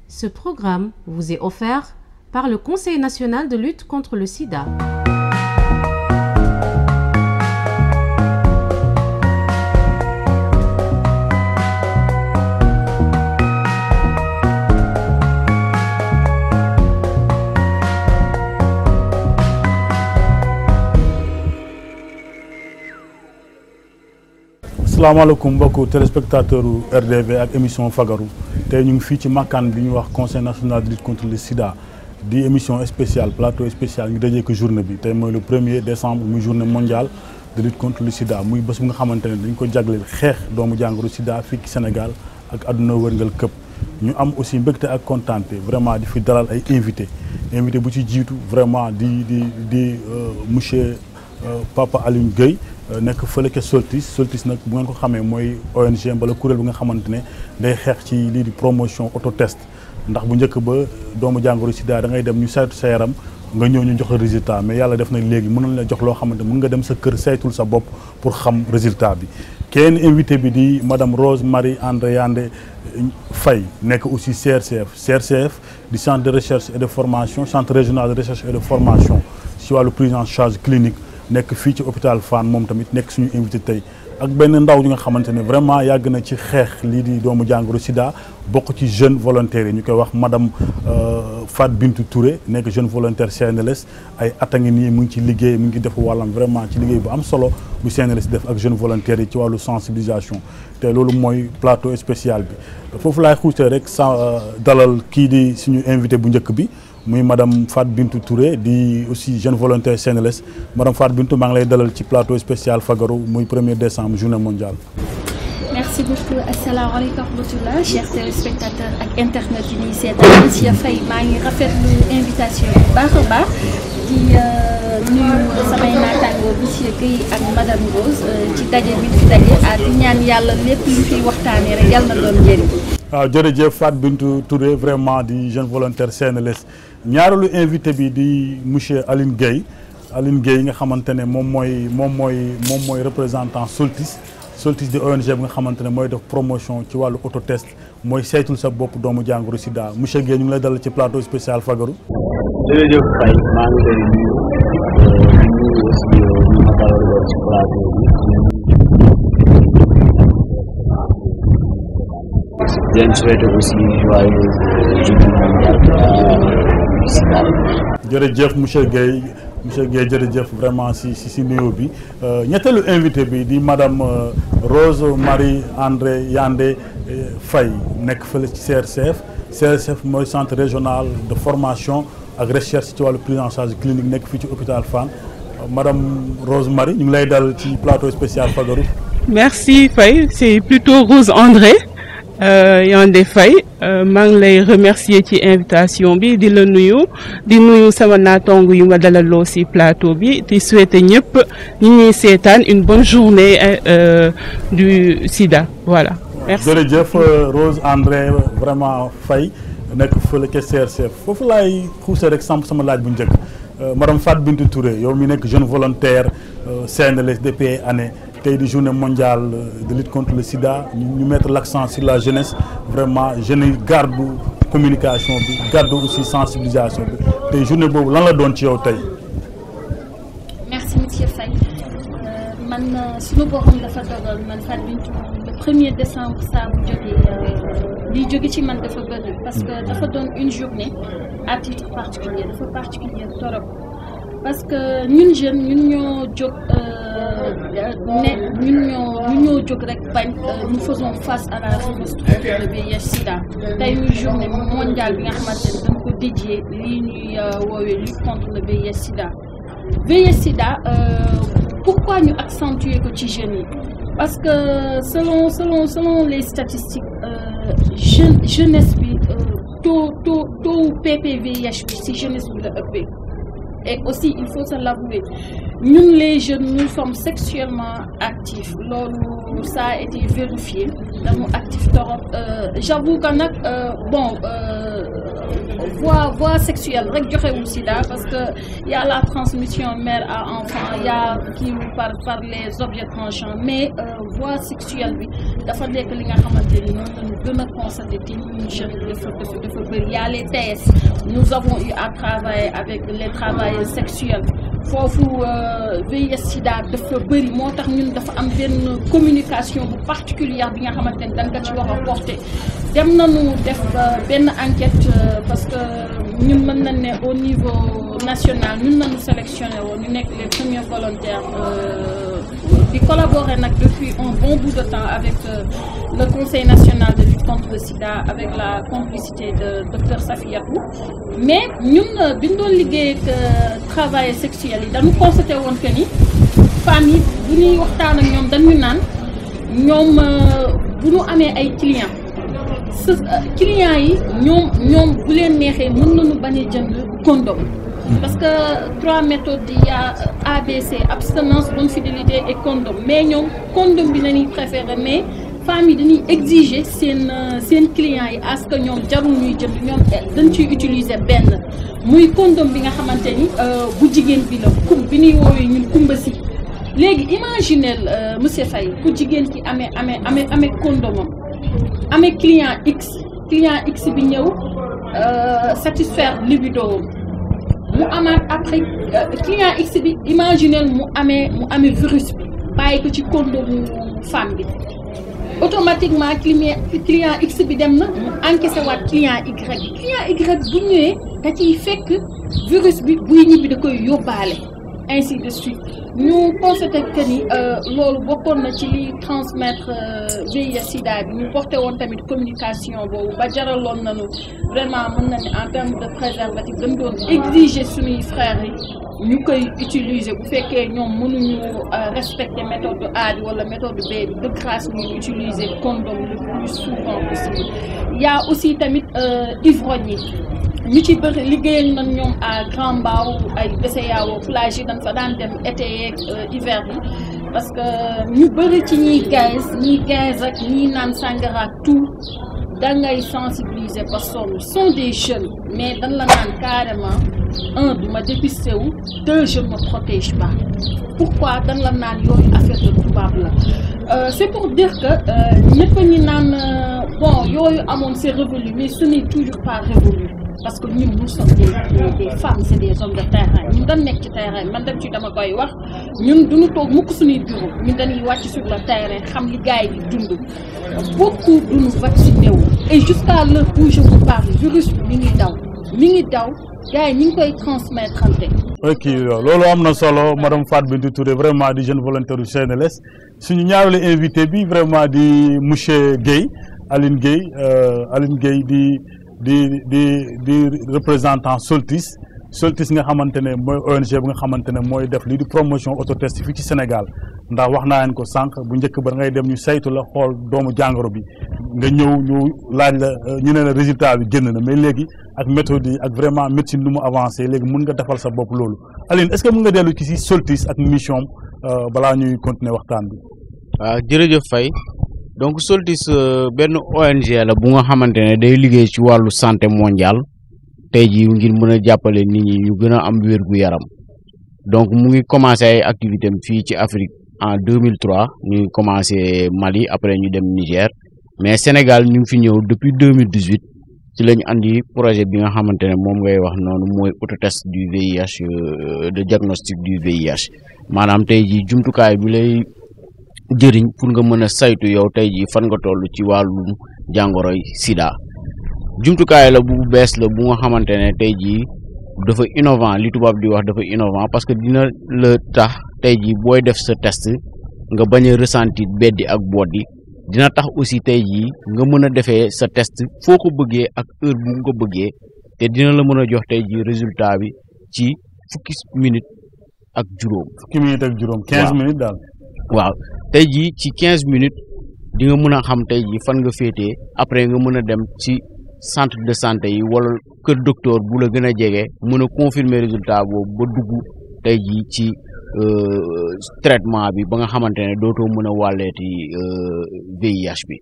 Ce programme vous est offert par le Conseil national de lutte contre le sida. asalaamaaleykum mbokku téléspectateur RDV ak émission Fagaru tey ñu ngi fii ci makkaan bi ñu wax conseil national de lutte contre le sida di émission spéciale plateau spécial ñu dajee ko journée bi tey mooy le 1er décembre muy journée mondiale de lutte contre le sida muy bés bu nga xamante ne dañ ko jagleel xeex doomu jàngoro sida fii ci Sénégal ak àdduna wërngal këpp ñu am aussi mbégte ak kontaante vraiment di fi dalal ay invité bu ci jiitu vraiment di monsieur Papa Alioune Gueye nekk fële ca Soltis nag bu ngeen ko xamee mooy ONG mbala kuréel bi nga xamante ne day xeex ci lii di promotion autotest ndax bu njëkk ba doomu jàngoro sida da ngay dem ñu saytu sa yaram nga ñëw ñu jox la résultat mais yàlla def na léegi mën nañ la jox loo xamante mën nga dem sa kër saytul sa bopp pour xam résultat bi. kenn invité bi di madame Rose Marie André Yandé Faye nekk aussi CRCF di centre de recherche et de formation centre régional de recherche et de formation si wàllu prise en charge clinique. nekk fii ci hôpital Fann moom tamit nekk suñu invité tey ak benn ndaw yi nga xamante ne vraiment yàgg na ci xeex lii di doomu jàngoro sida bokk ci jeune volontaire yi ñu koy wax madame Fat Bintou Touré nekk jeune volontaire CNLS ay at a ngi nii mu ngi ci liggéey mu ngi def wàllam vraiment ci liggéey bu am solo bu CNLS def ak jeune volontaire yi ci wàllu sensibilisation te loolu mooy plateau spécial bi foofu laay xuusee rek dalal kii di suñu invité bu njëkk bi muy madame Fat Bintou Touré di aussi jeune volontaire CNLS madame Fat Bintou maa ngi lay dalal ci plateau spécial Fagaru muy 1er décembre journée mondiale. merci beaucoup asalaamaaleykum wa rahmatulah chers téléspectateurs ak internet yi ñuy seetaan monsieur Faye maa ngi rafetlu invitation bu baax a baax di nuyu samay naataangoo monsieur Guèye ak madame Rose ci daje bi fi daje di ñaan yàlla lépp lu fiy waxtaanee rek yàlla na doon njëriñ. waaw jërëjëf Fat Bintou Touré vraiment di jeune volontaire CNLS ñaareelu invité bi di monsieur Alioune Gueye nga xamante ne moom mooy représentant Soltis di ONG bi nga xamante ne mooy def promotion ci wàllu autotest mooy saytul sa bopp doomu jàngoro sida monsieur Gueye ñu ngi lay dalal ci plateau spécial Fagaru. jërëjëf Faye maa ngi lay nuyu aussi ñu ma dalal ci plateau bi. di leen souhaité aussi joyeux journée mondiale sida. jërëjëf monsieur Gueye jërëjëf vraiment si nuyoo bi ñetteelu invité bi di madame Rose Marie André Yandé Faye nekk fële ci CRCF mooy centre régional de formation ak recherche ci wàllu prise en charge clinique nekk fii ci hôpital Fann madame Rose Marie ñu ngi lay dal ci plateau spécial Fagaru. merci Faye c'est plutôt Rose André Yandé Faye maa ngi lay remercier ci invitation bi di la nuyu sama naataango yu ma dalaloo ci plateau bi di souhaiter ñëpp ñi ñuy seetaan une bonne journée du sida voilà. merci jërëjëf Rose André vraiment Faye nekk fële ca CRCF foofu laay xuuse rek samp sama laaj bu njëkk madame Fat Bintou Touré yow mi nekk jeune volontaire CNLS depuis année. tey di journée mondiale de lutte contre le sida ñu mettre l'accent sur la jeunesse vraiment jeunes yi garde communication bi garde aussi sensibilisation bi tey journée boobu lan la doon ci yow tey. merci monsieur Faye man suñu borom dafa dogal man Fat Bintou le 1er décembre saa bu jógee liy jóge ci man dafa bëri parce que dafa doon une journée à titre particulier dafa particulier torop parce que ñun jeunes ñun ñoo jóg ñun ñoo jóg rek bañ nous faisons face à la riposte contre le VIH sida tey muy journée mondiale bi nga xamante ne dañ ko dédié lii ñuy woowee lutte contre le VIH sida pourquoi ñu accentuer ko ci jeunes yi parce que selon les statistiques jeunesse bi taux PPVIH bi ci jeunesse bi la ëppee. Et aussi il faut se l'avouer ñun les jeunes nous sommes sexuellement actifs loolu ça a été vérifié dañu actif torop j'avoue que nag voie sexuelle rek joxewul sida parce que y a la transmission mère à enfant y a qui par les objets tranchants mais voie sexuelle bi dafa nekk li nga xamante ni moom lañu gën a constaté te ñun jeunes dafa bëri y a les TS nous avons eu à travailler avec les travailleurs sexuels foofu VIH sida dafa bëri moo tax ñun dafa am benn communication bu particulière bi nga xamante ni dañ ko ci war a porter dem nañu def benn enquête parce que ñun mën nañ ne au niveau national ñun nañu sélectionné woon ñu nekk les premiers volontaires di collaborer nag depuis un bon bout de temps avec le Conseil national de lutte contre le sida avec la complicité de docteur Safiatou mais ñun bi ñu doon liggéey ak travail sexuel yi dañu constaté woon que ni femmes yi bu ñuy waxtaan ak ñoom dañu naan ñoom bu ñu amee ay clients clients yi ñoom bu leen neexee mën nañu bañ a jënd condom parce que 3 méthodes il y a ABC abstinence bonne fidélité et condom mais ñoom condom bi nañuy préférer mais femmes yi dañuy exiger seen clients yi à ce que ñoom jarul ñuy jënd ñoom dañ ciy utiliser benn muy condom bi nga xamante ni bu jigéen bi la bi ñuy woowee ñun kumba si léegi imaginez monsieur Faye ku jigéen ki amee condomam amee client X bi ñëw satisfaire libido mu amaat après client X bi imaginez mu amee virus bi bàyyi ko ci condomu femme bi automatiquement client X bi dem na mu encaissé waat client Y bu ñëwee da ciy fekk virus bi buy ñibbi da koy yóbbaale ainsi de suite ñu constaté que ni loolu bokkoon na ci li transmettre VIH sida bi ñu porté woon tamit communication boobu ba jaraloon nañu vraiment mën na ni en termes de préservatif dañ doon exiger suñuy frères yi ñu koy utiliser bu fekkee ñoom mënuñu respecter méthode A bi wala méthode B bi de grâce ñu utiliser condom le plus souvent possible. Il y a aussi tamit ivrogne ñu ci bëri liggéeyal nañ ñoom à Grand Mbao ay BCEAO plage yi dañ fa daan dem été yeeg hiver yi parce que ñu bëri ci ñiy gaz ak ñiy naan sangara tout dangay sensibiliser ba sonn sont des jeunes mais dañ la naan carrément un du ma dépisté wu deux je ne me protège pas pourquoi dañ la naan yooyu affaire de tubaab la c'est pour dire que ñëpp ñi naan bon yooyu amoon c'est révolu mais ce n'est toujours pas révolu parce que ñun nous sommes des femmes c'est des hommes de terrain ñun dañ nekk ci terrain man dem ci dama koy wax ñun duñu toog mukk suñuy bureau ñun dañuy wàcc sur le terrain xam li gars yi di dund beaucoup duñu vacciné wu et jusqu'à l'heure où je vous parle virus bi mi ngi daw gars yi ñu ngi koy transmettre ante ok loolu am na solo madame Fatou Bintou Touré vraiment di jeune volontaire du CNLS suñu ñaareelu invité bi vraiment di monsieur Guèye Aline Guèye di représentant Soltis nga xamante ne mooy ONG bi nga xamante ne mooy def lii di promotion autotest fii ci Sénégal ndax wax naa leen ko sànq bu njëkk ba ngay dem ñu saytu la xool doomu jàngoro bi nga ñëw ñu laaj la ñu ne la résultat bi génn na mais léegi ak méthode yi ak vraiment médecine lu mu avancé léegi mun nga defal sa bopp loolu Aline est-ce que mun nga dellu ci si Soltis ak mission balaa ñuy continuer waxtaan bi. waaw jërëjëf Faye donc Soltis benn ONG la bu nga xamante ne day liggéey ci wàllu santé mondiale tey jii ngir mën a jàppale nit ñi ñu gën a am wér gu yaram donc mu ngi commencé ay activité am fii ci Afrique en 2003 ñu ngi commencé Mali après ñu dem Niger mais Sénégal ñu ngi fi ñëw depuis 2018 ci lañu andi projet bi nga xamante ne moom ngay wax noonu mooy autotest du VIH de diagnostic du VIH maanaam tey jii jumtukaay bi lay jëriñ pour nga mën a saytu yow tey jii fan nga toll ci wàllum jàngoroy sida jumtukaay la bu bees la bu nga xamante ne tey jii dafa innovant li tubaab di wax dafa innovant parce que dina la tax tey jii booy def sa test nga bañ a ressentir beddi ak boddi dina tax aussi tey jii nga mën a defee sa test foo ko bëggee ak heure bu nga ko bëggee te dina la mën a jox tey jii résultat bi ci fukki minutes ak juróom. 15 minutes daal. waaw tey jii ci 15 minutes di nga mën a xam tey jii fan nga féetee après nga mën a dem ci centre de santé yi wala kër docteur bu la gën a jege mën a confirmer résultat boobu ba dugg tey jii ci traitement bi ba nga xamante ne dootoo mën a wàlleeti VIH bi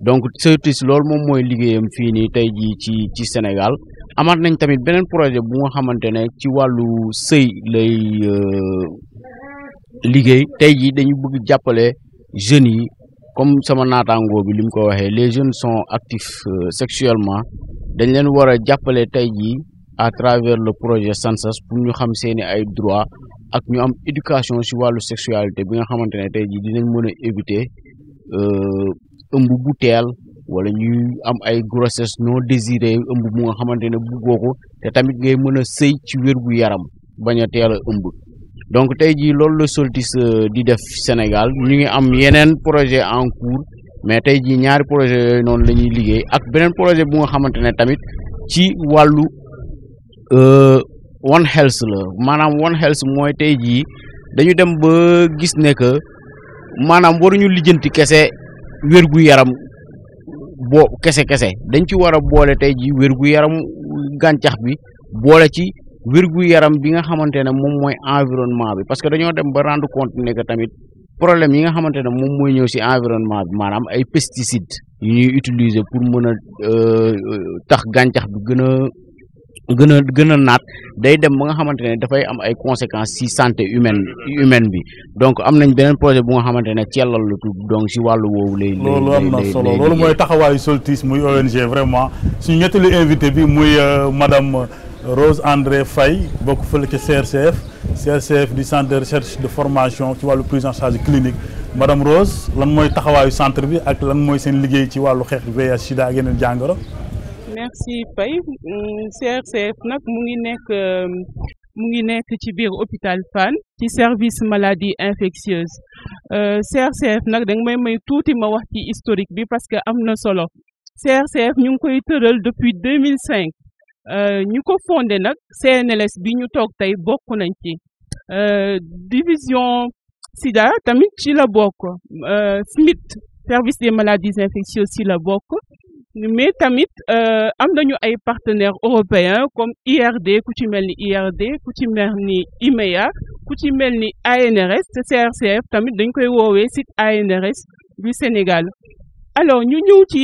donc Soltis loolu moom mooy liggéeyam fii nii tey jii ci Sénégal amaat nañ tamit beneen projet bu nga xamante ne ci wàllu sëy lay liggéey tey jii dañu bëgg jàppale jeunes yi comme sama naataangoo bi li mu ko waxee les jeunes sont actifs sexuellement dañ leen war a jàppale tey jii à travers le projet Sansas pour ñu xam seeni ay droits ak ñu am éducation ci wàllu sexualité bi nga xamante ne tey jii dinañ mën a éviter ëmb bu teel wala ñuy am ay grossesse non désirée ëmb bu nga xamante ne buggoo ko te tamit ngay mën a sëy ci wér gu yaram bañ a teel a ëmb donc tey jii loolu la Soltis di def Sénégal ñu ngi am yeneen projet en cours mais tey jii ñaari projet yooyu noonu la ñuy liggéey ak beneen projet bu nga xamante ne tamit ci wàllu One Health la maanaam One Health mooy tey jii dañu dem ba gis ne que maanaam waruñu lijjanti kese wér gu yaram boo kese dañ ci war a boole tey jii wér gu yaram gàncax bi boole ci wér gu yaram bi nga xamante ne moom mooy environnement bi parce que dañoo dem ba rendre compte ne que tamit problème yi nga xamante ne moom mooy ñëw ci environnement bi maanaam ay pesticides yu ñuy utiliser pour mën a tax gàncax bi gën a naat day dem ba nga xamante ne dafay am ay conséquences ci santé humaine bi donc am nañ beneen projet bu nga xamante ne cellal la tudd donc ci wàllu woowu lay loolu am na solo loolu mooy taxawaayu Soltis muy ONG vraiment suñu ñetteelu invité bi muy madame Rose André Faye bokk fële ci CRCF du centre de recherche de formation ci wàllu prise en charge clinique madame Rose lan mooy taxawaayu centre bi ak lan mooy seen liggéey ci wàllu xeex VIH sida ak yeneen jàngoro. merci Faye CRCF nag mu ngi nekk ci biir hôpital Fann ci service maladie infectieuse CRCF nag da nga may tuuti ma wax ci historique bi parce que am na solo CRCF ñu ngi koy tëral depuis 2005 ñu ko fondé nag CNLS bi ñu toog tey bokk nañ ci division sida tamit ci la bokk SMIT service des maladies infectieuses ci la bokk mais tamit am nañu ay partenaires européens comme IRD ku ci mel ni IRD ku ci mel ni IMEA ku ci mel ni ANRS te CRCF tamit dañ koy woowee site ANRS du Sénégal alors ñu ñëw ci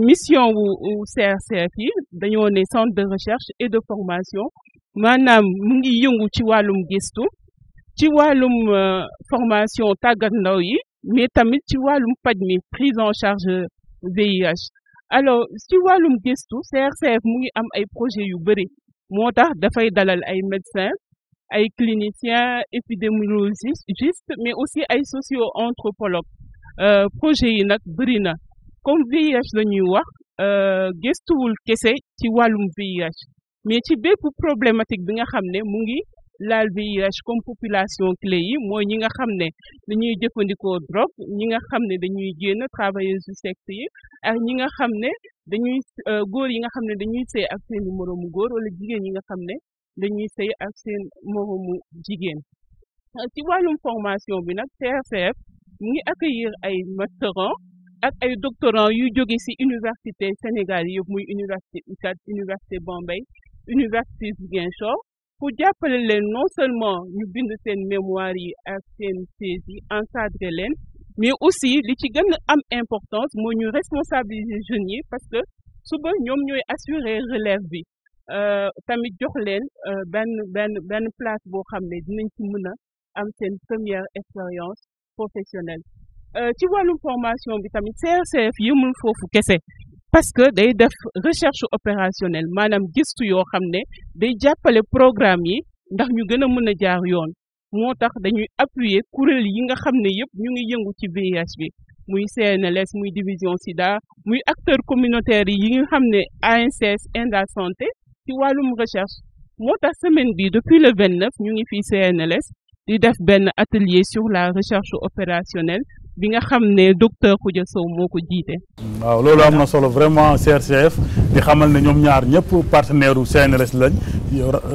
mission wu CRCF yi dañoo ne centre de recherche et de formation maanaam mu ngi yëngu ci wàllum gëstu ci wàllum formation tàggat ndaw yi mais tamit ci wàllum paj mi prise en charge VIH alors ci wàllum gëstu CRCF mu ngi am ay projet yu bëri moo tax dafay dalal ay médecins ay cliniciens épidémiologistes mais aussi ay socio-anthropologues projet yi nag bëri na comme VIH la ñuy wax gëstuwul kese ci wàllum VIH mais ci bépp problématique bi nga xam ne mu ngi laal VIH comme population clé yi mooy ñi nga xam ne dañuy jëfandikoo drogue ñi nga xam ne dañuy génn travailleuses du sexe yi ak ñi nga xam ne dañuy góor yi nga xam ne dañuy sëy ak seen moroomu góor wala jigéen yi nga xam ne dañuy sëy ak seen moroomu jigéen ci wàllum formation bi nag CRCF mu ngi accueillir ay masterants ak ay doctorants yu jóge ci université Sénégal yëpp muy université UCAD université Bambey université Ziguinchor pour jàppale leen non seulement ñu bind seen mémoire yi ak seen thèse yi encadrer leen mais aussi li ci gën a am importance mooy ñu responsabiliser jeunes yi parce que suba ñoom ñooy assurer relève bi tamit jox leen benn place boo xam ne dinañ ci mën a am seen première expérience professionnelle ci wàllum formation bi tamit CRCF yëmul foofu kese parce que day def recherche opérationnelle maanaam gëstu yoo xam ne day jàppale programme yi ndax ñu gën a mën a jaar yoon moo tax dañuy appuyer kuréel yi nga xam ne yëpp ñu ngi yëngu ci VIH bi muy CNLS muy division sida muy acteurs communautaires yi nga xam ne ANCS Enda Santé ci wàllum recherche moo tax semaine bi depuis le 29 ñu ngi fii CNLS di def benn atelier sur la recherche opérationnelle bi nga xam ne docteur Khoudia Sow moo ko jiite. waaw loolu am na solo vraiment CRCF di xamal ne ñoom ñaar ñëpp partenaire u CNRS lañ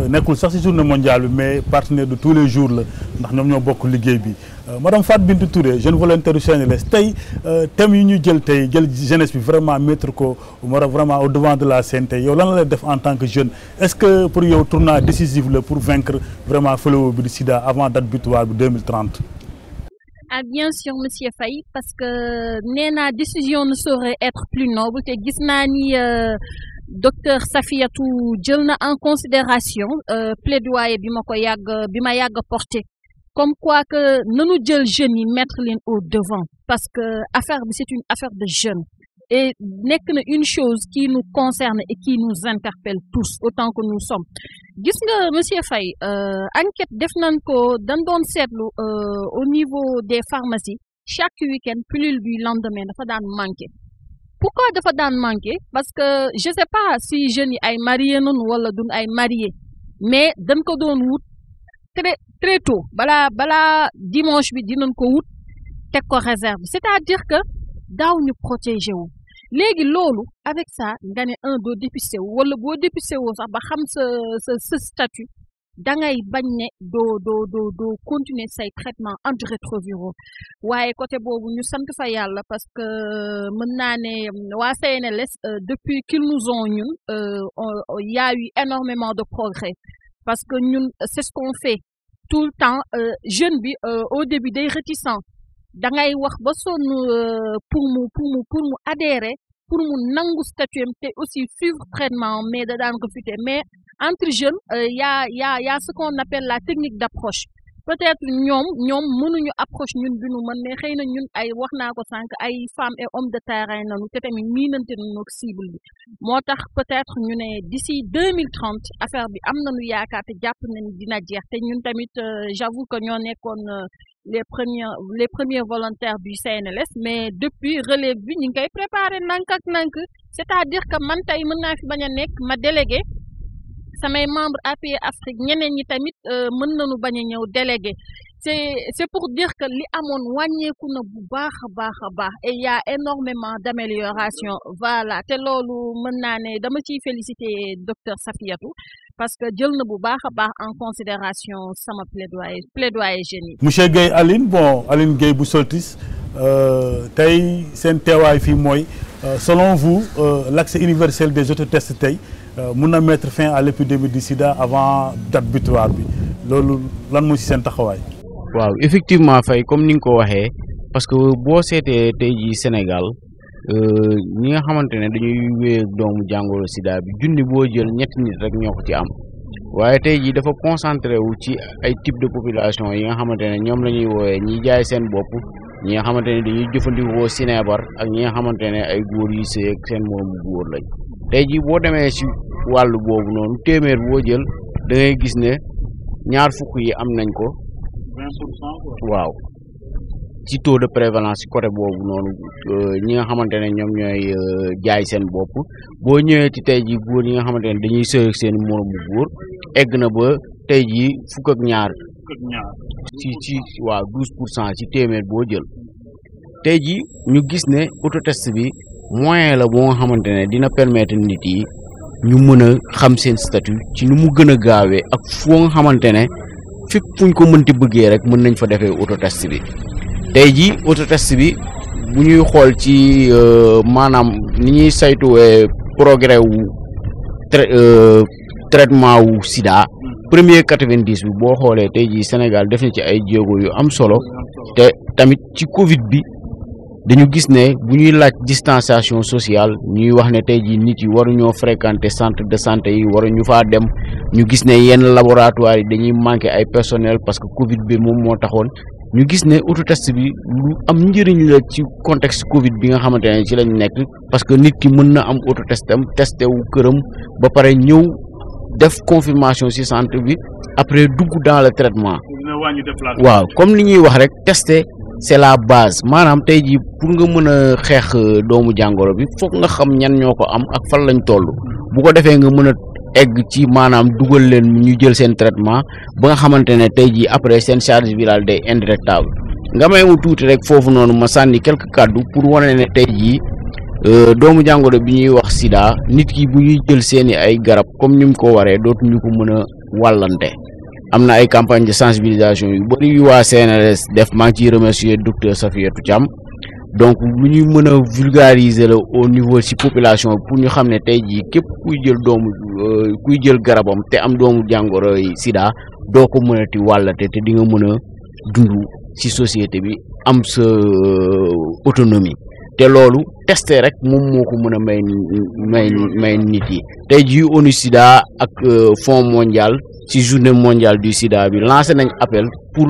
nekkul sax ci journée mondiale bi mais partenaire de tous les jours la ndax ñoom ñoo bokk liggéey bi madame Fatou Bintou Touré jeune volontaire du CNRS tey thème yi ñu jël jeunesse bi vraiment mettre ko vraiment au devant de la scène tey yow lan la def en tant que jeune est-ce que pour yow tournant décisif la pour vaincre vraiment fléau bi di sida avant date butoir bi 2030. Ah bien sûr monsieur Faye parce que nee naa décision ne saurait être plus noble te gis naa ni docteur Safiatou jël na en considération plaidoyer bi ma yàgg porté comme quoi que nanu jël jeunes yi mettre leen au devant parce que affaire bi c'est une affaire de jeunes et nekk na une chose qui nous concerne et qui nous interpelle tous autant que nous sommes gis nga monsieur Faye enquête def nañ ko dañ doon seetlu au niveau des pharmacies chaque week-end pilule du lendemain dafa daan manqué. Pourquoi dafa daan manqué parce que je sais pas si jeunes yi ay marié nañu wala duñ ay marié mais dañ ko doon wut très tôt balaa dimanche bi dinañ ko wut teg ko réserve c'est-à-dire que daaw ñu protégé wu léegi loolu avec ça nga ne doo dépisté wu wala boo dépisté woo sax ba xam sa statut da ngay bañ ne doo continuer say traitement antirétroviraux waaye côté boobu ñu sant fa yàlla parce que mën naa ne waa CNLS depuis qu'ils nous ont ñun y a eu énormément de progrès parce que ñun c'est ce qu'on fait tout le temps jeune bi au début day réticent da ngay wax ba sonn pour mu adhérer pour mu nangu statut te aussi suivre traitement mais da daan ko futé mais entre jeunes y a ce qu'on appelle la technique d'approche peut-être ñoom mënuñu approche ñun bi nu mën mais xëy na ñun ay wax naa ko sànq ay femmes et hommes de terrain nanu te tamit miinante nañu cible bi moo tax peut-être ñu ne d'ici 2030 affaire bi am nañu yaakaar te jàpp nañ dina jeex te ñun tamit j'avoue que ñoo nekkoon les premiers volontaires du CNLS mais depuis relève bi ñu ngi koy préparer nank ak nank c'est-à-dire que man tey mën naa fi bañ a nekk ma délégué samay membre APE Afrique ñeneen ñi tamit mën nañu bañ a ñëw délégué c'est pour dire que li amoon wàññeeku na bu baax a baax et il y a énormément d'amélioration voilà te loolu mën naa ne dama ciy féliciter docteur Safiatou parce que jël na bu baax a baax en considération sama plaidoyer jeunes yi. Monsieur Guèye Aline Guèye bu Soltis tey seen teewaay fii mooy selon vous l'accès universel des autotests tey mun na mettre fin à l'épidémie du sida avant date butoir bi loolu lan mooy ci seen taxawaay. waaw effectivement Faye comme ni nga ko waxee parce que boo seetee tey jii Sénégal ñi nga xamante ne dañuy wéy doomu jàngoro sida bi junni boo jël ñetti nit rek ñoo ko ci am waaye tey jii dafa concentré wu ci ay type de population yi nga xamante ne ñoom la ñuy woowee ñi jaay seen bopp ñi nga xamante ne dañuy jëfandikoo sinébar ak ñi nga xamante ne ay góor yu sëy ak seen moromu góor lañ tey jii boo demee ci wàllu boobu noonu téeméer boo jël da ngay gis ne ñaar fukk yi am nañ ko 20%. waaw ci taux de prévalence ci côté boobu noonu ñi nga xamante ne ñoom ñooy jaay seen bopp boo ñëwee ci tey jii góor ñi nga xamante ne dañuy sëy ak seen moromu góor egg na ba tey jii fukk ak ñaar ci waaw 12% ci téeméer boo jël tey jii ñu gis ne autotest bi moyen la boo nga xamante ne dina permettre nit yi ñu mën a xam seen statut ci nu mu gën a gaawee ak foo nga xamante ne fépp fuñ ko mënti bëggee rek mën nañ fa defee autotest bi tey jii autotest bi bu ñuy xool ci maanaam ni ñuy saytuwee progrès wu traitement wu sida premier 90 bi boo xoolee tey jii Sénégal def na ci ay jéego yu am solo te tamit ci Covid bi dañu gis ne bu ñuy laaj distanciation sociale ñuy wax ne tey jii nit yi waruñoo fréquenter centre de santé yi waruñu faa dem ñu gis ne yenn laboratoire yi dañuy manquer ay personnel parce que Covid bi moom moo taxoon ñu gis ne autotest bi lu am njëriñ la ci contexte Covid bi nga xamante ne ci lañ nekk parce que nit ki mën na am autotestam testé wu këram ba pare ñëw def confirmation ci centre bi après dugg dans le traitement waaw comme li ñuy wax rek testé c'est la base maanaam tey jii pour nga mën a xeex doomu jàngoro bi foog nga xam ñan ñoo ko am ak fan lañ toll bu ko defee nga mën a egg ci maanaam dugal leen ñu jël seen traitement ba nga xamante ne tey jii après seen charge virale day indétectable nga may mu tuuti rek foofu noonu ma sànni quelques kàddu pour wane ne tey jii doomu jàngoro bi ñuy wax sida nit ki bu ñuy jël seeni ay garab comme ni mu ko waree dootuñu ko mën a wàllante am na ay campagne de sensibilisation yu bari yu waa CNRS def maa ngi ciy remercier docteur Safiatou Thiam donc lu ñuy mën a vulgariser la au niveau ci population pour ñu xam ne tey jii képp kuy jël garabam te am doomu jàngoro yi sida doo ko mënati wàllate te di nga mën a dund ci société bi am sa autonomie te loolu testé rek moom moo ko mën a may nit yi tey jii ONU Sida ak Fonds mondial ci journée mondiale du Sida bi lancé nañ appel pour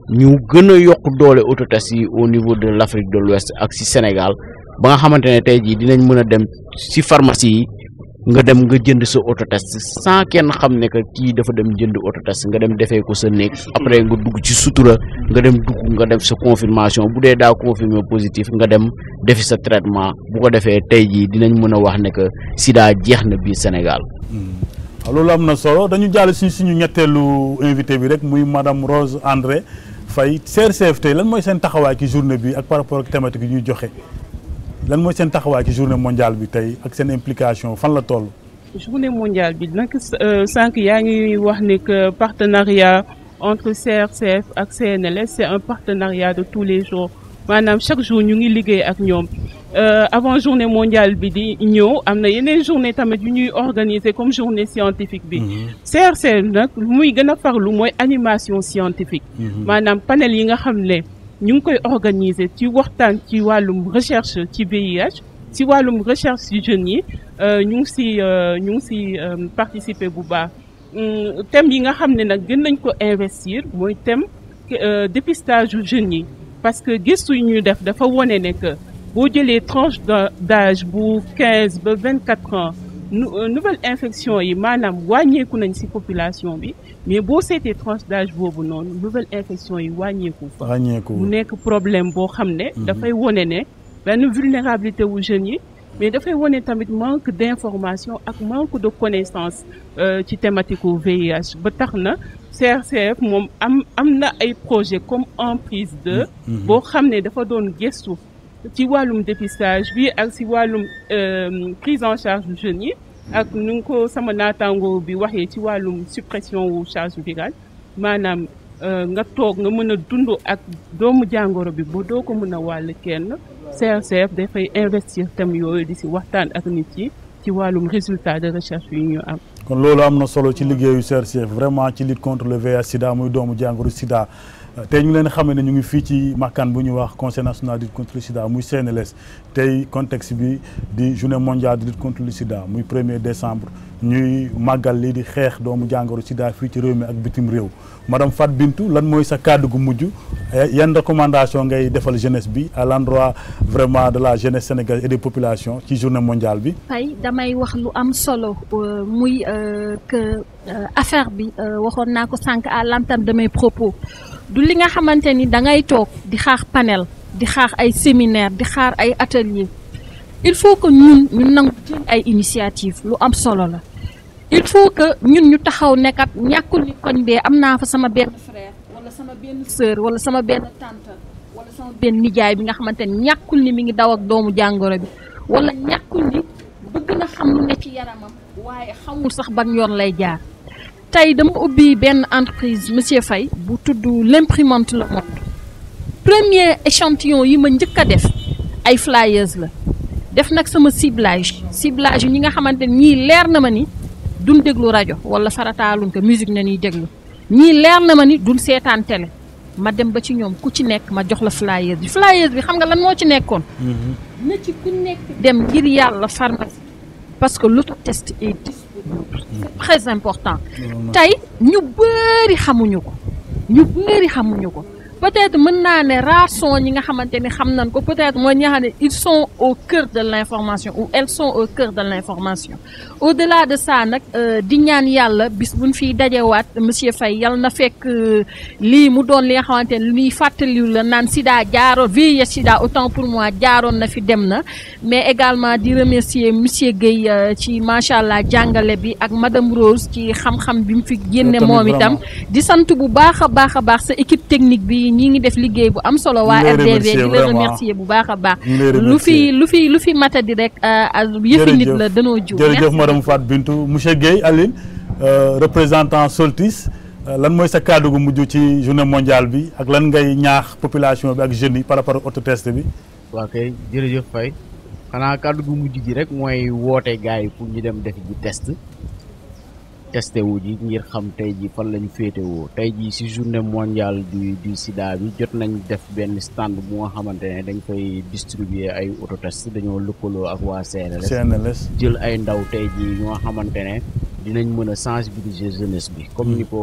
ñu gën a yokk doole autotest yi au niveau de l'Afrique de l'Ouest ak ci Sénégal ba nga xamante ne tey jii dinañ mën a dem ci pharmacie yi nga dem nga jënd sa autotest sans kenn xam ne que kii dafa dem jënd autotest nga dem defee ko sa néeg après nga dugg ci sutura nga dem dugg nga def sa confirmation bu dee daa confirmé positif nga dem defi sa traitement bu ko defee tey jii dinañ mën a wax ne que Sida jeex na biir Sénégal. loolu am na solo dañu jàll suñu ñetteelu invité bi rek muy madame Rose André Faye CRCF tey lan mooy seen taxawaay ci journée bi ak par rapport ak thématique yi ñuy joxe. lan mooy seen taxawaay ci journée mondiale bi tey ak seen implication fan la toll. journée mondiale bi nag sànq yaa ngi wax ne que partenariat entre CRCF ak CNLS c'est un partenariat de tous les jours maanaam chaque jour ñu ngi liggéey ak ñoom avant journée mondiale bi di ñëw am na yeneen journée tamit yu ñuy organiser comme journée scientifique bi. CRCF nag lu muy gën a farlu mooy animation scientifique. maanaam panel yi nga xam ne. ñu ngi koy organiser ci waxtaan ci wàllum recherche ci VIH ci wàllum recherche ci jeunes yi ñu ngi si participer bu baax thème yi nga xam ne nag gën nañ ko investir mooy thème dépistage yu jeunes yi parce que gëstu yu ñu def dafa wone ne que boo jëlee tranche d'âge bu 15 ba 24 ans nouvelle infection yi maanaam wàññeeku nañ ci population bi mais boo seetee tranche d'âge boobu noonu nouvelle infection yi wàññeeku fa mu nekk problème boo xam ne dafay wone ne benn vulnérabilité wu jeunes yi mais dafay wone tamit manque d'information ak manque de connaissance ci thématique u VIH ba tax na CRCF moom am na ay projet comme Emprise 2 boo xam ne dafa doon gëstu ci wàllum dépistage bi ak ci wàllum prise en charge du jeunes yi ak nu ngi ko sama naataango bi waxee ci wàllum suppression wu charge virale maanaam nga toog nga mën a dund ak doomu jàngoro bi ba doo ko mën a wàll kenn CRCF dafay investir thème yooyu di ci waxtaan ak nit yi ci wàllum résultat de recherche yi ñu am. kon loolu am na solo ci liggéeyu CRCF vraiment ci lutte contre le VIH Sida muy doomu jàngoro Sida. tey ñu leen xamee ne ñu ngi fii ci makkaan bu ñuy wax conseil national de lutte contre le sida muy CNLS tey contexte bi di journée mondiale de lutte contre le sida muy 1er décembre ñuy màggal lii di xeex doomu jàngoro sida fii ci réew mi ak bitim réew madame Fatou Bintou lan mooy sa kàddu gu mujj yan recommandation ngay defal jeunesse bi à l'endroit vraiment de la jeunesse sénégalaise et des populations ci journée mondiale bi. tey damay wax lu am solo muy que affaire bi waxoon naa ko sànq à l'entame de mes propos. du li nga xamante ni da ngay toog di xaar panel di xaar ay séminaire di xaar ay atelier il faut que ñun ñu nangu jël ay initiative lu am solo la il faut que ñun ñu taxaw nekkat ñàkkul ni koñ bee am naa fa sama benn frère wala sama benn sœur wala sama benn tante wala sama benn nijaay bi nga xamante ni ñàkkul ni mi ngi daw ak doomu jàngoro bi wala ñàkkul ni bëgg na xam lu ne ci yaramam waaye xamul sax ban yoon lay jaar. tey dama ubbi benn entreprise monsieur Faye bu tudd l'imprimante Le Monde premier échantillon yi ma njëkk a def ay flyers la def nag sama ciblage yi ñi nga xamante ni ñii leer na ma ni duñ déglu rajo wala farataaluñ ko musique na ñuy déglu ñii leer na ma ni duñ seetaan télé ma dem ba ci ñoom ku ci nekk ma jox la flyers bi xam nga lan moo ci nekkoon na ci ku nekk dem ngir yàlla pharmacie parce que l'autotest est disponible c'est très important tey ñu bëri xamuñu ko peut-être mën naa ne rares sont ñi nga xamante ni xam nañ ko peut-être mooy ñi nga xam ne ils sont au cœur de l'information ou elles sont au cœur de l'information au-delà de ça nag di ñaan yàlla bis buñ fiy dajewaat monsieur Faye yàlla na fekk lii mu doon li nga xamante ne luy fàttaliw la naan sida jaaroon VIH sida autant pour moi jaaroon na fi dem na mais également di remercier monsieur Guèye ci macha allah jàngale bi ak madame Rose ci xam-xam bi mu fi génne moom itam di sant bu baax a baax sa équipe technique bi ñi ngi def liggéey bu am solo waa RDV di la remercier bu baax a baax lu fi mata di rek yëfi nit la danoo jiw jërëjëf madame Fatou Bintou monsieur Guèye Aline représentant Soltis lan mooy sa kàddu gu mujj ci journée mondiale bi ak lan ngay ñaax population bi ak jeunes yi par rapport ak autotest bi. waa kay jërëjëf Faye xanaa kàddu gu mujj gi rek mooy woote gars yi pour ñu dem def ji test testé wu ji ngir xam tey ji fan lañu féetewoo tey ji ci journée mondiale du sida bi jot nañ def benn stand bu nga xamante ne dañ koy distribuer ay autotest dañoo lëkkaloo ak waa CNLS jël ay ndaw tey ji ñu nga xamante ne dinañ mën a sensibiliser jeunesse bi comme ni ko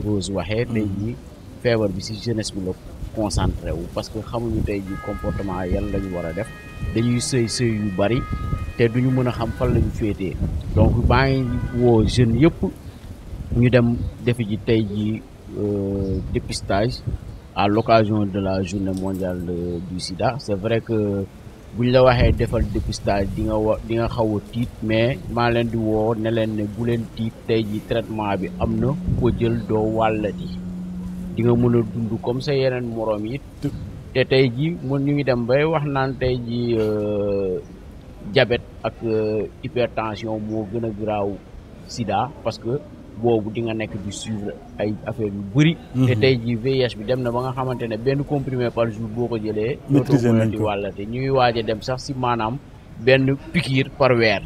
Rose waxee tey ji feebar bi ci jeunesse bi la concentré wu parce que xamuñu tey ji comportement yan lañu war a def dañuy sëy yu bari te duñu mën a xam fan lañu féetee donc maa ngi woo jeunes yëpp ñu dem defi ji tey ji dépistage à l'occasion de la journée mondiale du sida c'est vrai que buñ la waxee defal dépistage di nga xaw a tiit mais maa leen di woo ne leen ne bu leen tiit tey ji traitement bi am na ko jël doo wàllati di nga mën a dund comme sa yeneen moroom yi te tey ji mën ñu ngi dem bay wax naan tey ji diabète ak hypertension moo gën a graaw sida parce que boobu di nga nekk di suivre ay affaire yu bëri te tey ji VIH bi dem na ba nga xamante ne benn comprimé par jour boo ko jëlee dootoo mën a di wàllate ñu ngi waaj a dem sax si maanaam benn piqûre par weer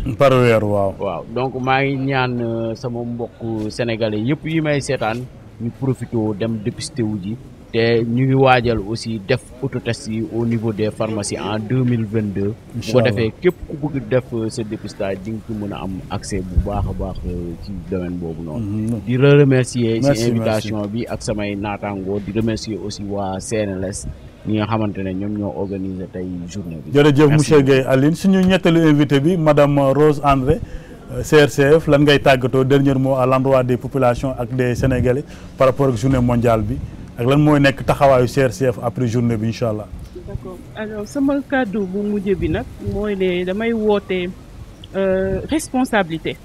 waaw donc maa ngi ñaan sama mbokk sénégalais yëpp yi may seetaan ñu profité dem dépisté wu ji te ñu ngi waajal aussi def autotest yi au niveau des pharmacies en 2022 bu ko defee képp ku bëgg def sa dépistage di nga ci mën a am accès bu baax a baax ci domaine boobu noonu di remercier ci invitation bi ak samay naataangoo di remercier aussi waa CNLS ñi nga xamante ne ñoom ñoo organiser tey journée bi jërëjëf monsieur Guèye Aline suñu ñetteelu invité bi madame Rose André CRCF lan ngay tàggatoo dernier mot à l'endroit des populations ak des Sénégalais par rapport ak journée mondiale bi ak lan mooy nekk taxawaayu CRCF après journée bi incha allah. d'accord alors sama kàddu bu mujj bi nag mooy ne damay woote responsabilité.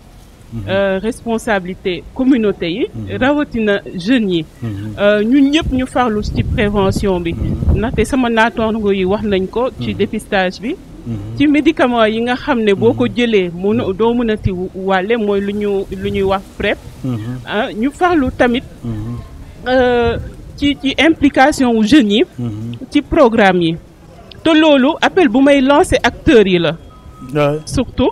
Responsabilité communauté yi. rawatina jeunes yi. ñun ñëpp ñu farlu ci prévention bi. ndaxte sama naataango yi wax nañ ko ci dépistage bi. ci médicament yi nga xam ne boo ko jëlee doo mën a ti wàlle mooy lu ñuy wax PrEP. ñu farlu tamit. ci implication wu jeunes yi ci programme yi te loolu appel bu may lancer acteurs yi la surtout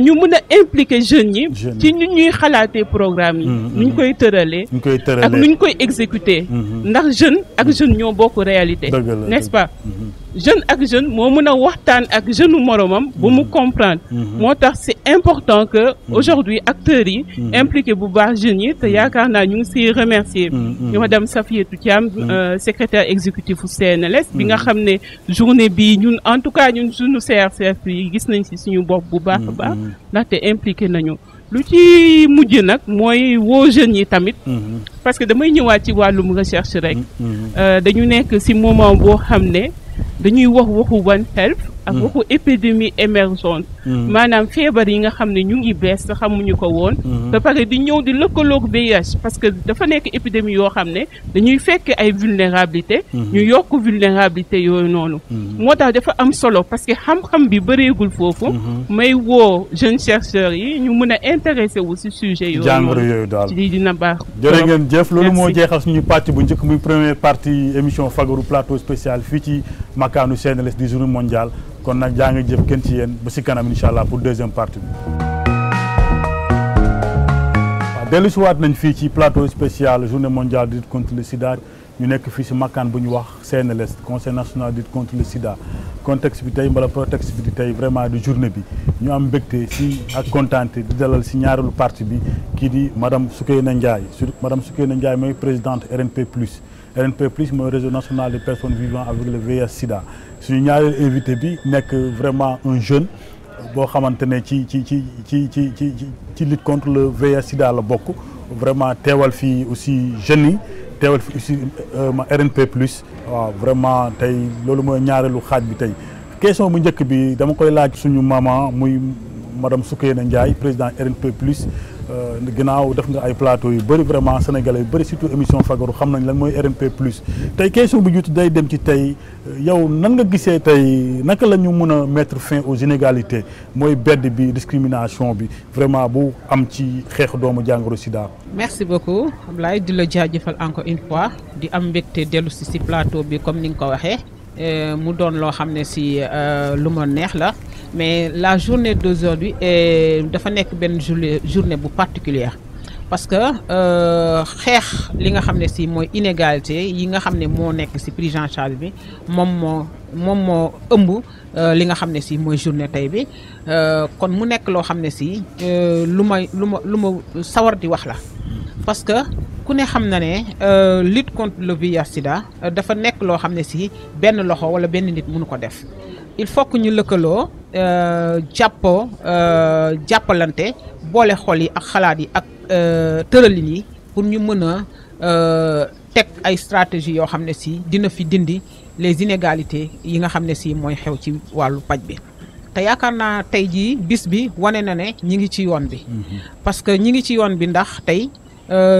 ñu mën a impliquer jeunes yi ci ñu ñuy xalaatee programme yi nuñ koy tëralee ak nuñ koy exécuter ndax jeune ak jeune ñoo bokk réalité n'est-ce pas jeune ak jeune moo mën a waxtaan ak jeune moromam bu mu comprendre moo tax c'est important que aujourd'hui acteurs yi impliqué bu baax jeunes yi te yaakaar naa ñu ngi siy remercier madame Safiatou Thiam secrétaire exécutif u CNLS bi nga xam ne journée bi ñun en tout cas ñun suñu CRCF yi gis nañ si suñu bopp bu baax a baax ndaxte impliqué nañu lu ci mujj nag mooy woo jeunes yi tamit parce que damay ñëwaat ci wàllum recherche rek dañu nekk si moment boo xam ne dañuy wax waxu One Health ak waxu épidémie émergente maanaam feebar yi nga xam ne ñu ngi bees te xamuñu ko woon ba pare di ñëw di lëkkaloog VIH parce que dafa nekk épidémie yoo xam ne dañuy fekk ay vulnérabilité ñu yokk vulnérabilité yooyu noonu moo tax dafa am solo parce que xam-xam bi bëreegul foofu may woo jeunes chercheurs yi ñu mën a intéressé wu si sujet yooyu jàngoro yooyu daal ci dina baax jërë ngeen jëf loolu moo jeexal suñu pàcc bu njëkk muy première partie émission Fagaru plateau spécial fii ci makkaanu CNLS di journée mondiale kon nag jaa ngi jëf kenn ci yéen ba si kanam incha allah pour deuxième partie bi. waaw dellu si waat nañ fii ci plateau spécial journée mondiale de lutte contre le sida ñu nekk fii si makkaan bu ñu wax CNLS conseil national de lutte contre le sida contexte bi tey mbala prétexte bi tey vraiment di journée bi ñu am mbégte si ak kontaante di dalal si ñaareelu partie bi kii di madame Soukeyna Ndiaye madame Soukeyna Ndiaye mooy présidente RNP Plus. RNP Plus mooy réseau national des personnes vivant avec le VIH sida suñu ñaareel invité bi nekk vraiment un jeune boo xamante ne ci lutte contre le VIH sida la bokk vraiment teewal fii aussi jeunes yi teewal fii aussi RNP Plus waaw vraiment tey loolu mooy ñaareelu xaaj bi tey question bu njëkk bi dama koy laaj suñu maman muy madame Soukeyna Ndiaye président RNP Plus ginnaaw def nga ay plateau yu bëri vraiment sénégalais yu bëri surtout émission Fagaru xam nañ lan mooy RNP Plus tey question bi juuti day dem ci tey yow nan nga gisee tey naka la ñu mën a mettre fin aux inégalités mooy bedd bi discrimination bi vraiment bu am ci xeex doomu jàngoro sida. merci beaucoup Ablaye di la jaajëfal encore une fois di am mbégte dellu si plateau bi comme ni nga ko waxee mu doon loo xam ne si lu ma neex la. mais la journée d'aujourd'hui dafa nekk benn journée bu particulière parce que xeex li nga xam ne si mooy inégalité yi nga xam ne moo nekk si prise en charge bi moom moo ëmb li nga xam ne si mooy journée tey bi kon mu nekk loo xam ne si lu ma sawar di wax la parce que ku ne xam na ne lutte contre le VIH/Sida dafa nekk loo xam ne si benn loxo wala benn nit mënu ko def il faut que ñu lëkkaloo jàppalante boole xol yi ak xalaat yi ak tëralin yi pour ñu mën a teg ay stratégie yoo xam ne si dina fi dindi les inégalités yi nga xam ne si mooy xew ci wàllu paj bi te yaakaar naa tey jii bis bi wane na ne ñi ngi ci yoon bi parce que ñi ngi ci yoon bi ndax tey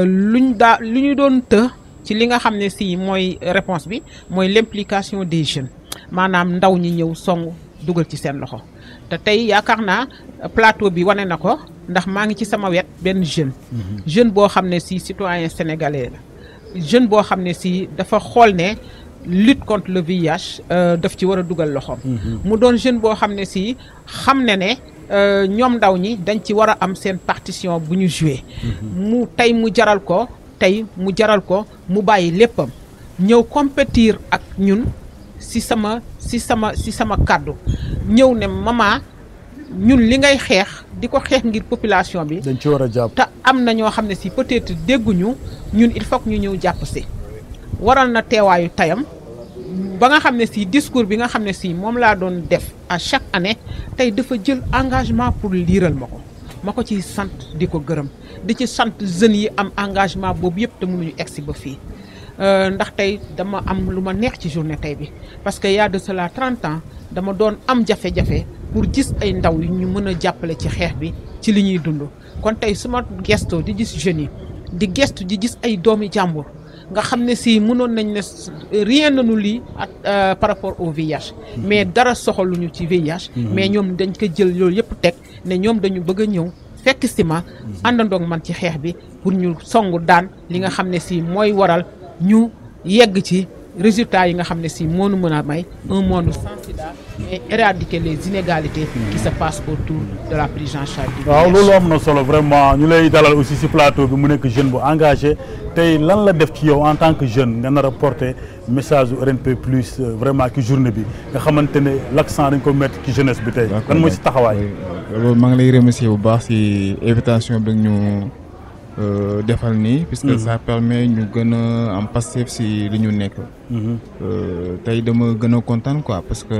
lu ñu doon ci li nga xam ne si mooy réponse bi mooy l'implication des jeunes maanaam ndaw ñi ñëw song dugal ci seen loxo te tey yaakaar naa plateau bi wane na ko ndax maa ngi ci sama wet benn jeune boo xam ne si citoyen sénégalais la jeune boo xam ne si dafa xool ne lutte contre le VIH daf ci war a dugal loxoom mu doon jeune boo xam ne si xam ne ñoom ndaw ñi dañ ci war a am seen partition bu ñu joué mu tey mu jaral ko mu bàyyi léppam ñëw compétir ak ñun si sama kàddu ñëw ne maman ñun li ngay xeex di ko xeex ngir population bi dañ ci war a jàpp te am na ñoo xam ne si peut-être dégguñu ñun il faut que ñu ñëw jàpp si waral na teewaayu tayam ba nga xam ne si discours bi nga xam ne si moom laa doon def à chaque année tey dafa jël engagement pour liiral ma ko ci sant di ko gërëm di ci sant jeunes yi am engagement boobu yëpp te mënuñu egsi ba fii ndax tey dama am lu ma neex ci journée tey bi parce que y a de cela 30 ans dama doon am jafe-jafe pour gis ay ndaw yu ñu mën a jàppale ci xeex bi ci li ñuy dund kon tey su ma gestoo di gis jeunes yi di gestu di gis ay doomi jàmbur nga xam ne si mënoon nañ ne rien ne nous lie par rapport au VIH mais dara soxaluñu ci VIH mais ñoom dañ ko jël loolu yëpp teg ne ñoom dañu bëgg a ñëw fekk si ma àndandoog man ci xeex bi pour ñu songu daan li nga xam ne si mooy waral ñu yegg ci résultats yi nga xam ne si moonu mën a may un monde sans sida et éradiquer les inégalités qui se passent autour de la prise en charge du VIH. waaw loolu am na solo vraiment ñu lay dalal aussi ci plateau bi mu nekk jeune bu engagé tey lan la def ci yow en tant que jeune nga nar a porter message u RNP plus vraiment ci journée bi nga xamante ne l'accent dañ ko mettre ci jeunesse bi tey lan mooy ci taxawaay. loolu maa ngi lay remercier bu baax ci invitation bi ñu defal nii puisque ça permet ñu gën a am passif si li ñu nekk tey dama gën a kontaan quoi parce que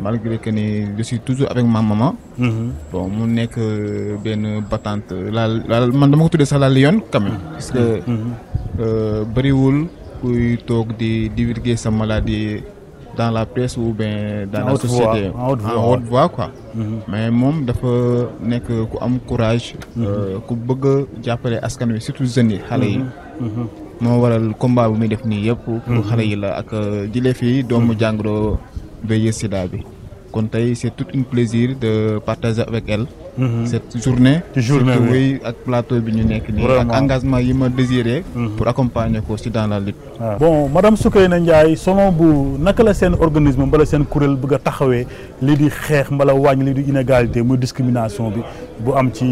malgré que ni je suis toujours avec ma maman bon mu nekk benn battante la man dama ko tuddee sax la lionne quand même parce que bëriwul kuy toog di divulguer sa maladie dans la presse ou bien dans la société en haute voix quoi mais moom dafa nekk ku am courage ku bëgg a jàppale askan wi surtout jeunes yi xale yi moo waral combat bu muy def nii yëpp pour xale yi la ak jëlee fii doomu jàngoro VIH/Sida bi kon tey c'est tout un plaisir de partager avec elle cette journée oui ak plateau bi ñu nekk nii ak engagement yi ma désiré pour accompagner ko ci dans la lutte. bon madame Soukeyna Ndiaye selon bu naka la seen organisme mbala seen kuréel bëgg a taxawee lii di xeex mbala wàññi lii di inégalité muy discrimination bi bu am ci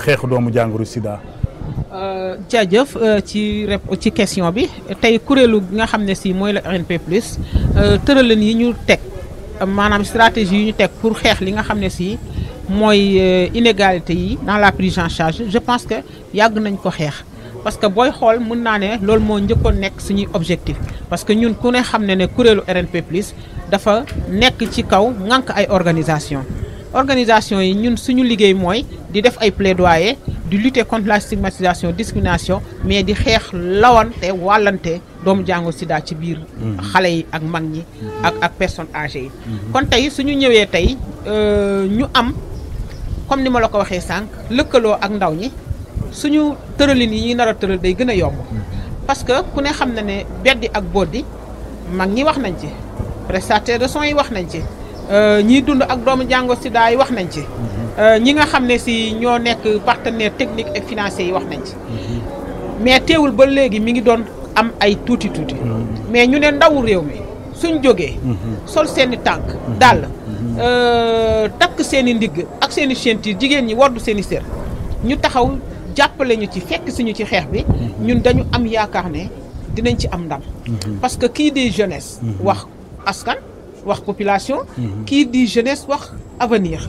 xeexu doomu jàngoro sida. jaajëf ci question bi tey kuréelu nga xam ne si mooy la RNP plus tëralin yi ñu teg maanaam stratégie yi ñu teg pour xeex li nga xam ne si mooy inégalité yi dans la prise en charge je pense que yàgg nañ ko xeex parce que booy xool mën naa ne loolu moo njëkkoon nekk suñuy objectif parce que ñun ku ne xam ne kuréelu RNP plus dafa nekk ci kaw ŋànk ay organisation yi ñun suñu liggéey mooy di def ay plaidoyer di lutter contre la stigmatisation discrimination mais di xeex lawante wàllante doomu jàngoro sida ci biir xale yi ak mag ñi ak personnes âgées yi kon tey suñu ñëwee tey ñu am comme ni ma la ko waxee sànq lëkkaloo ak ndaw ñi suñu tëralin yi ñuy nar a tëral day gën a yomb parce que ku ne xam na ne beddi ak boddi mag ñi wax nañ ci prestataires de soins yi wax nañ ci ñiy dund ak doomu jàngoro sida yi wax nañ ci ñi nga xam ne si ñoo nekk partenaires techniques et financiers yi wax nañ ci mais teewul ba léegi mi ngi doon am ay tuuti mais ñu ne ndawu réew mi suñ jógee sol seeni tànk dàll takk seeni ndigg ak seeni ceinture jigéen ñi wardu seeni sër ñu taxaw jàppale ñu ci fekk suñu ci xeex bi ñun dañu am yaakaar ne dinañ ci am ndam parce que kii di jeunesse wax askan wax population kii di jeunesse wax avenir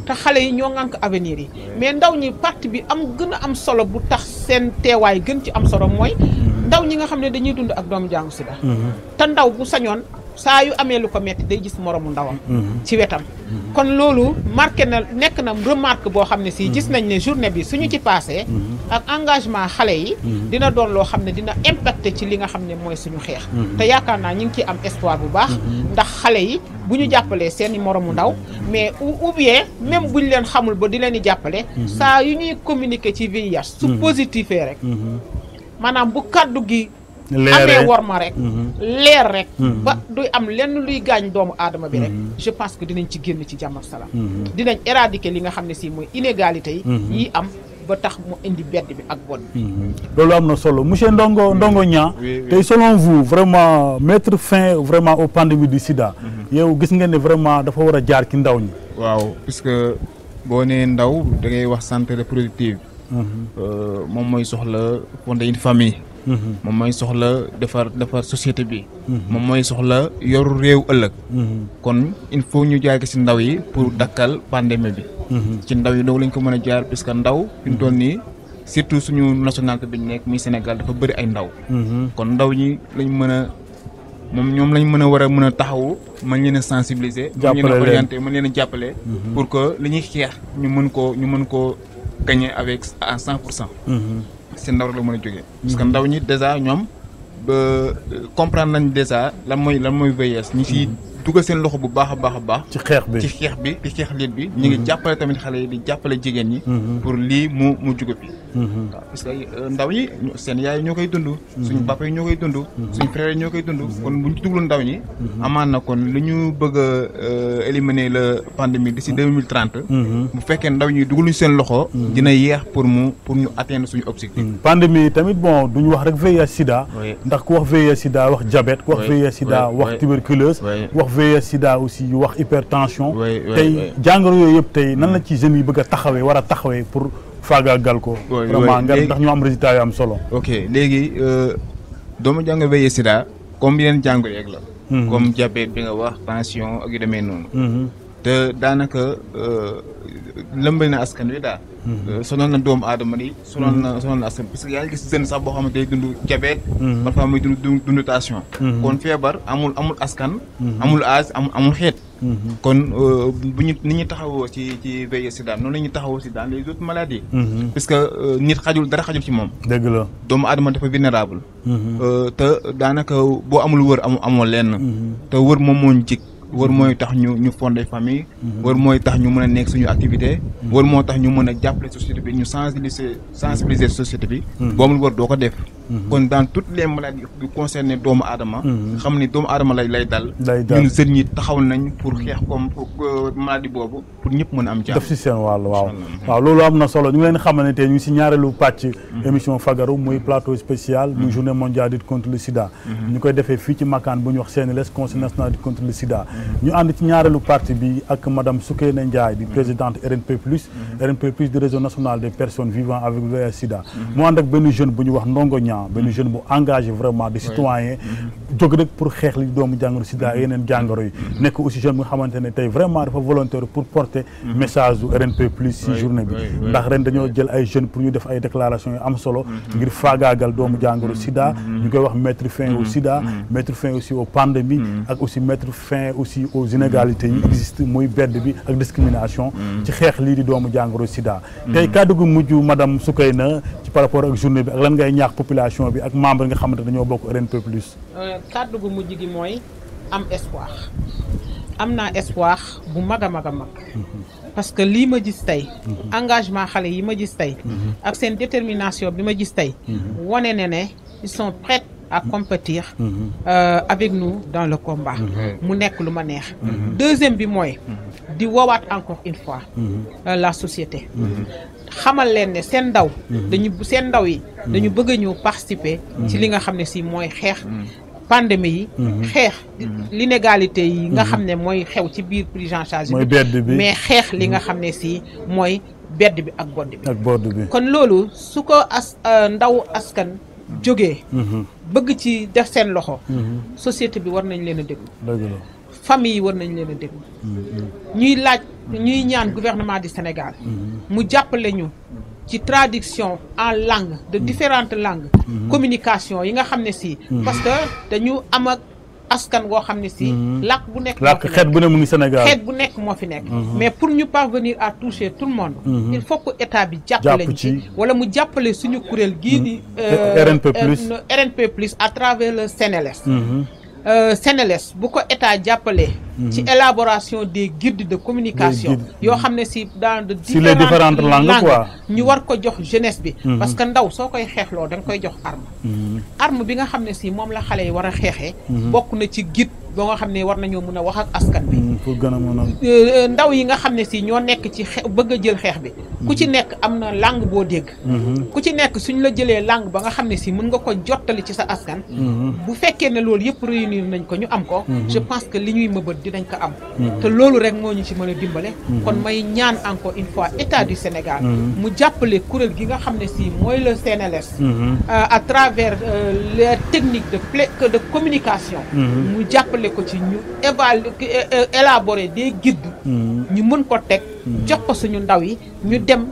te xale yi ñoo ŋànk avenir yi mais ndaw ñi parti bi gën a am solo bu tax seen teewaay gën ci am solo mooy ndaw ñi nga xam ne dañuy dund ak doomu jàngu sida te ndaw bu sañoon saa yu amee lu ko metti day gis moromu ndawam ci wetam kon loolu marqué na nekk na remarque boo xam ne si gis nañ ne journée bi suñu ci passé ak engagement xale yi dina doon loo xam ne dina impacté ci li nga xam ne mooy suñu xeex te yaakaar naa ñu ngi ciy am espoir bu baax ndax xale yi bu ñu jàppalee seeni moromu ndaw mais ou bien même buñ leen xamul ba di leen di jàppale saa yu ñuy communiquer ci VIH su positifee rek maanaam bu kàddu gi amee worma rek leer rek ba duy am lenn luy gaañ doomu aadama bi rek je pense que dinañ ci génn ci jàmm ak salaam dinañ éradiquer li nga xam ne si mooy inégalité yi am ba tax mu indi bedd bi ak bon bi loolu am na solo monsieur Ndongo Niang tey selon vous vraiment mettre fin vraiment aux pandémies du sida yow gis ngeen ne vraiment dafa war a jaar ci ndaw ñi waaw puisque boo nee ndaw da ngay wax santé reproductive moom mooy soxla fonder une famille moom mooy soxla defar société bi moom mooy soxla yoru réew ëllëg kon il faut ñu jaar ci ndaw yi pour dakkal pandémie bi ci ndaw yi doogu lañ ko mën a jaar puisque ndaw fi mu toll nii surtout suñu nationalité bi ñu nekk muy Sénégal dafa bëri ay ndaw kon ndaw ñi lañ mën a ñoom lañ mën a war a mën a taxawu mën leen a sensibiliser mën leen a orienter mën leen a jàppale pour que li ñuy xeex ñu mën koo gagner avec à 100%. seen ndaw la mën a jógee. parce que ndaw ñi dèjà ñoom ba comprendre nañ dèjà lan mooy VIH ñi si dugal seen loxo bu baax a baax. ci xeex bi di xeex liit bi. ñu ngi jàppale tamit xale yi di jàppale jigéen ñi. pour lii mu jóge fi. waaw parce que ndaw ñi seen yaay ñoo koy dund. suñu papa yi ñoo koy dund. suñu frère yi ñoo koy dund kon bu ñu duglu ndaw ñi. amaan na kon li ñu bëgg a éliminer la pandémie d'ici 2030. bu fekkee ndaw ñi dugaluñu seen loxo. dina yéex pour ñu atteindre suñu objectif. pandémie tamit bon duñu wax rek VIH sida. ndax ku wax VIH sida wax diabète. ku wax VIH sida wax tuberculose. wax VIH sida aussi wax hypertension. tey jàngoro yooyu yëpp tey nan la ci jeunes yi bëgg a taxawee war a taxawee pour faagaagal ko. vraiment ndax ñu am résultat yu am solo. ok léegi doomu jàngoro VIH sida comme yeneen jàngoro yeeg la. comme diabète bi nga wax tension ak yu demee noonu. te daanaka lëmbal na askan wi daal. sonal na doomu aadama yi sonal na askan parce que yaa ngi gis jeune sax boo xamante day dund diabète. parfois muy dund tension. kon feebar amul askan. amul âge amul xeet. kon bu ñu ni ñu taxawoo ci VIH sida noonu la ñuy taxawoo si dans les autres maladies. parce que nit dara xajul ci moom. dëgg la doomu aadama dafa vulnérable. te daanaka boo amul wër amoo lenn. te wër moom moo ñu jig. wër mooy tax ñu fonder famille. wër mooy tax ñu mën a nekk suñu activité. wër moo tax ñu mën a jàppale société bi ñu sensibiliser société bi. boo amul wër doo ko def. kon dans toutes les maladies yu concerné doomu aadama. xam ni doomu aadama lay dal. ñun seen ñi taxaw nañ pour xeex comme maladie boobu pour ñëpp mën a am jàmm. def si seen wàll waaw loolu am na solo ñu ngi leen xamal ne tey ñu ngi si ñaareelu pàcc. émission Fagaru muy plateau spécial. muy journée mondiale de lutte contre le sida. ñu koy defee fii ci makkaan bu ñu wax CNLS conseil national de lutte contre le sida. ñu ànd ci ñaareelu partie bi ak madame Soukeyna Ndiaye di présidente RNP plus du réseau national des personnes vivant avec VIH sida. mu ànd ak benn jeune bu ñu wax Ndongo Niang benn jeune bu engagé vraiment de citoyen jóg rek pour xeex li doomu jàngoro sida yeneen jàngoro yi nekk aussi jeune bi nga xamante ne tey vraiment dafa volontaire pour porter message du RNP plus si journée bi ndax ren dañoo jël ay jeunes pour ñu def ay déclaration yu am solo ngir faagaagal doomu jàngoro sida ñu koy wax mettre fin au sida mettre fin aussi aux pandémies ak aussi mettre fin aussi aux inégalités yi existe muy bedd bi ak discrimination ci xeex lii di doomu jàngoro sida tey kàddu gu mujj madame Soukeyna ci par rapport ak journée bi ak lan ngay ñaax population bi ak membre nga xamante dañoo bokk RNP plus kàddu gu mujj gi mooy am espoir am naa espoir bu mag a mag a mag parce que lii ma gis tey engagement xale yi ma gis tey ak seen détermination bi ma gis tey wane ne ils sont prêts à compétir avec nous dans le combat mu nekk lu ma neex deuxième bi mooy di woowaat encore une fois la société xamal leen ne seen ndaw yi dañu bëgg a ñëw participer ci li nga xam ne si mooy xeex pandémie yi xeex l'inégalité yi nga xam ne mooy xew ci biir prise en charge bi mais xeex li nga xam ne si mooy bedd bi ak bodd bi. ak bodd bi kon loolu su ko ndaw askan jógee. bëgg ci def seen loxo. société bi war nañ leen a déglu. dëgg la famille yi war nañ leen a déglu. ñuy ñaan gouvernement du Sénégal. mu jàppale ñu ci traduction en langue de différentes langues. communication yi nga xam ne si. parce que dañu am ak askan woo xam ne si. làkk bu nekk moo fi nekk xeet bu ne mu ngi Sénégal xeet bu nekk moo fi nekk. mais pour ñu parvenir à toucher tout le monde. il faut que état bi jàppale ñu ci wala mu jàppale suñu kuréel gii di. RNP plus à travers le CNLS. CNLS bu ko état jàppalee. ci élaboration des guides de communication. yoo xam ne si dans de différentes langues quoi. ñu war ko jox jeunesse bi. parce que ndaw soo koy xeexloo da nga koy jox arme. arme bi nga xam ne si moom la xale yi war a xeexee. bokk na ci guide ba nga xam ne war nañoo mën a wax ak askan bi. pour gën a mën a. ndaw yi nga xam ne si ñoo nekk ci bëgg a jël xeex bi. ku ci nekk am na langue boo dégg. ku ci nekk suñ la jëlee langue ba nga xam ne si mën nga ko jottali ci sa askan. bu fekkee ne loolu yëpp réunir nañ ko ñu am ko. je pense que li ñuy mëbët dinañ ko am. te loolu rek moo ñu ci mën a dimbale. kon may ñaan encore une fois état du Sénégal. mu jàppale kuréel gi nga xam ne si mooy le CNLS. à travers les techniques de communication. mu jàppale ko ci ñu élaborer des guides. ñu mën ko teg jox ko suñu ndaw yi ñu dem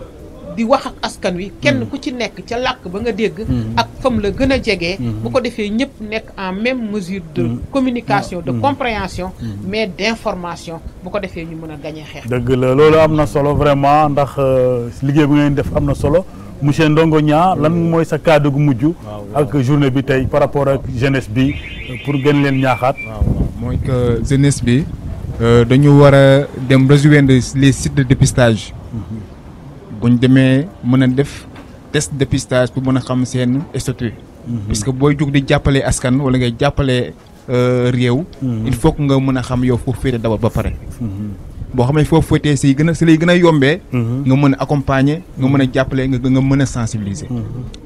di wax ak askan wi kenn ku ci nekk ca làkk ba nga dégg ak fam la gën a jegee bu ko defee ñëpp nekk en même mesure de communication de compréhension mais d'information bu ko defee ñu mën a gañee xeex. dëgg la loolu am na solo vraiment ndax liggéey bu ngeen def am na solo monsieur Ndongo Niang lan mooy sa kàddu gu mujj ak journée bi tey par rapport ak jeunesse bi pour gën leen ñaaxaat. mooy que jeunesse bi dañu war a dem rejoindre les sites de dépistage. buñ demee mën a def test dépistage pour mën a xam seen statut. parce que booy jug di jàppale askan wala ngay jàppale réew. il faut que nga mën a xam yow foofu féete d'abord ba pare. boo xam ne foofu féetee si lay gën a yombee. nga mën a accompagner nga mën a jàppale nga mën a sensibiliser.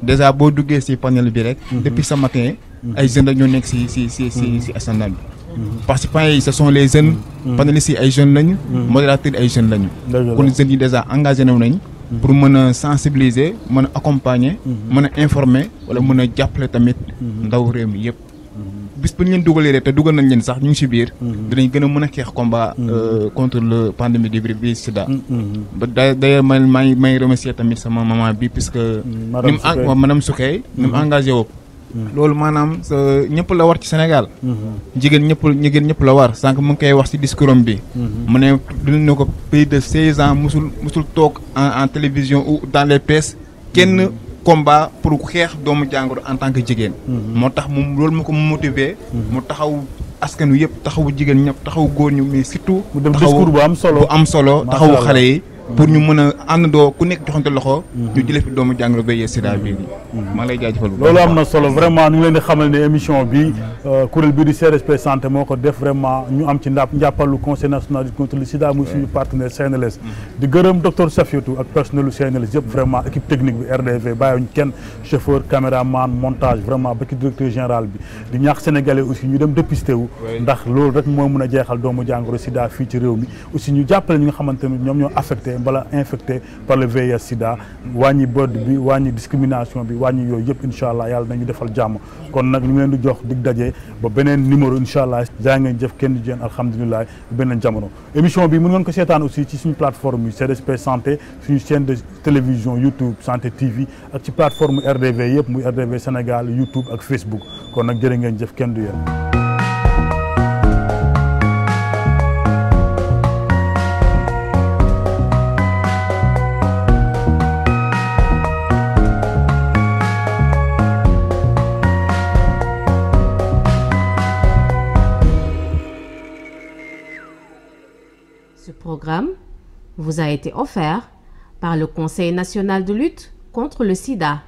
déjà boo duggee si panel bi rek. depuis ce matin ay jeunes ñoo nekk si assemblée bi. participants yi ce sont les jeunes. panélistes yi ay jeunes lañu. modérateurs yi ay jeunes lañu. kon jeunes yi déjà engagé nañ pour mën a sensibiliser mën a accompagner. mën a informer wala mën a jàppale tamit ndaw réew mi yëpp. bis bu ñu leen dugalee rek te dugal nañ leen sax ñu ngi si biir. dinañ gën a mën a xeex combat contre le pandémie du virus sida. d'ailleurs may remercier tamit sama maman bi puisque. madame Soukey ni mu engagé woo. loolu maanaam ñëpp la war ci Sénégal. jigéen ñëpp la war sànq mu ngi koy wax ci discours am bi. mu ne dund na ko plus de 16 ans musul toog en télévision ou dans les presse kenn combat pour xeex doomu jàngoro en tant que jigéen. moo tax moom loolu moo ko motivé. mu taxaw askan wi yëpp taxawu jigéen ñëpp taxawu góor ñu mais surtout. mu dem discours bu am solo taxawu xale yi. pour ñu mën a àndandoo ku nekk joxante loxo. ñu jëlee fi doomu jàngoro VIH sida bii maa ngi lay jaajëfal bu baax. loolu am na solo vraiment ñu ngi leen di xamal ne émission bi kuréel bii di CRSP santé moo ko def vraiment ñu am ci njàppalu conseil national de lutte contre le sida muy suñu partenaire CNLS. di gërëm docteur Safiatou ak personnelu CNLS yëpp vraiment équipe technique bi RDV bàyyiwuñ kenn chauffeur caméraman montage vraiment ba ci directeur général bi di ñaax sénégalais aussi ñu dem dépisté wu. ndax loolu rek moo mën a jeexal doomu jàngoro sida fii ci réew mi aussi ñu jàppale ñi nga xamante ne ñoom ñoo affecté bala infecté par le VIH sida wàññi bodd bi wàññi discrimination bi wàññi yooyu yëpp incha allah yàlla nañu defal jàmm kon nag ñu ngi leen di jox dig daje ba beneen numéro incha allah jaa ngeen jëf kenn di jeen alhamdulilah beneen jamono émission bi mën ngeen ko seetaan aussi ci suñu plateforme yi CRSP santé suñu chaîne de télévision YouTube Santé TV ak ci plateforme RDV yëpp muy RDV Sénégal YouTube ak Facebook kon nag jërë ngeen jëf kenn du yéen. Ce programme vous a été offert par le Conseil national de lutte contre le sida.